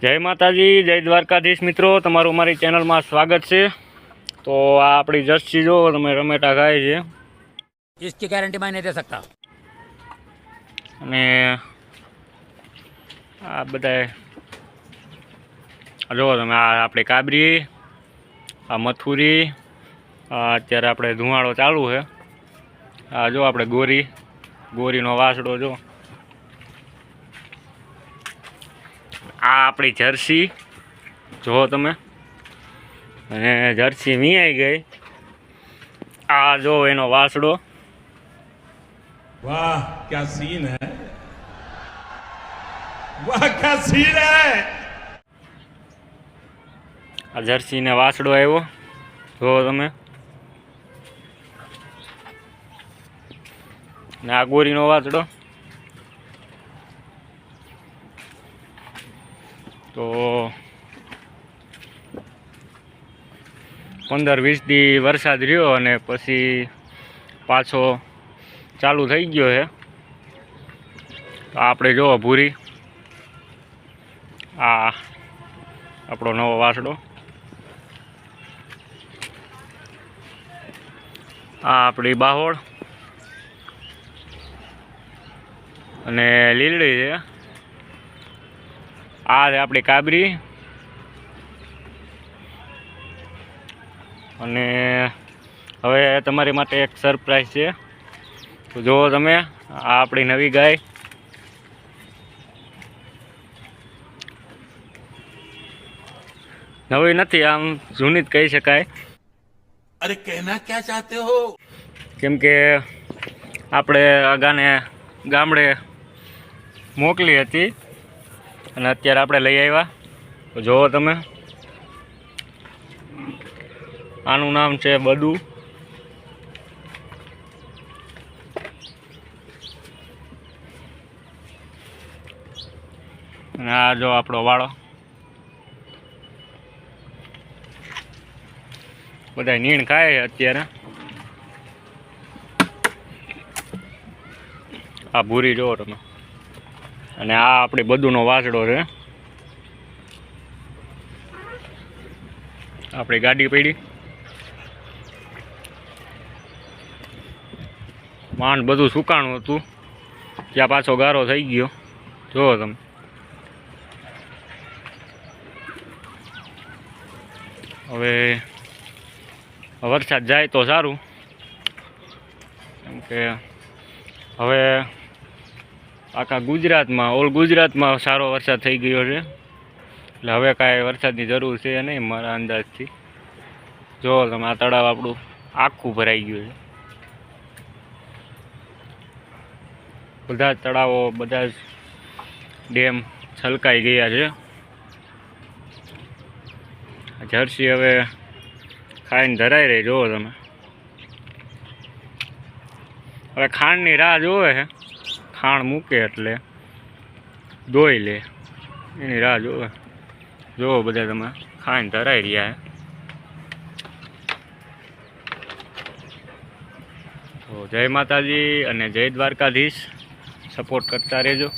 જય માતાજી, જય દ્વારકાધીશ મિત્રો, તમારું મારી ચેનલમાં સ્વાગત છે। તો આ આપણી જર્સી જો તમે રમેટા ખાય છે, इसकी गारंटी मैं नहीं दे सकता। અને આ બધા જો તમે આ આપણી કાબરી, આ મથુરી, અત્યારે આપણે ધુમાડો ચાલુ છે। આ જો આપણે ગોરીનો વાસડો જો, આ આપણી જર્સી જો તમે, અને જર્સી વીણાઈ ગઈ। આ જો એનો વાસડો, वाह क्या सीन है, वाह क्या सीन है। આ જર્સી ને વાસડો આવ્યો જો તમે, ને આ ગોરીનો વાસડો। તો 15-20 દી વરસાદ રહ્યો અને પછી પાછો ચાલુ થઈ ગયો છે। તો આપણે જો ભૂરી, આ આપણો નવો વાસડો, આ આપણી બાહોળ અને લીલડી છે, આ છે આપણી કાબરી, અને હવે તમારી માટે એક સરપ્રાઈઝ છે। તો જો તમે, આ આપણી નવી ગાય, નવી નથી આમ જૂની જ કહી શકાય। अरे कहना क्या चाहते हो। કેમ કે આપણે આગાને ગામડે મોકલી હતી અને અત્યારે આપણે લઈ આવ્યા। તો જુઓ તમે, આનું નામ છે બદુ, અને આ જો આપણો વાળો, બધા નીણ ખાય અત્યારે। આ ભૂરી જોવો તમે, અને આ આપણી બદુનો વાસડો છે। આપણી ગાડી પડી, માંડ બધું સુકાણું હતું, ત્યાં પાછો ગારો થઈ ગયો જોવો તમે। હવે વરસાદ જાય તો સારું, કેમ કે હવે આખા ગુજરાતમાં, ઓલ ગુજરાતમાં સારો વરસાદ થઈ ગયો છે, એટલે હવે કાંઈ વરસાદની જરૂર છે નહીં મારા અંદાજથી। જો તમે, આ તળાવ આપણું આખું ભરાઈ ગયું છે, બધા જ તળાવો, બધા જ ડેમ છલકાઈ ગયા છે। જર્સી હવે ખાઈને ધરાઈ રહી જોવો તમે, હવે ખાંડની રાહ જોવે છે, ખાંડ મૂકે એટલે દોઈ લે એની રાહ જોવે। જોવો બધા તમે, ખાઈને ધરાઈ રહ્યા છે। તો જય માતાજી અને જય દ્વારકાધીશ, સપોર્ટ કરતા રહેજો।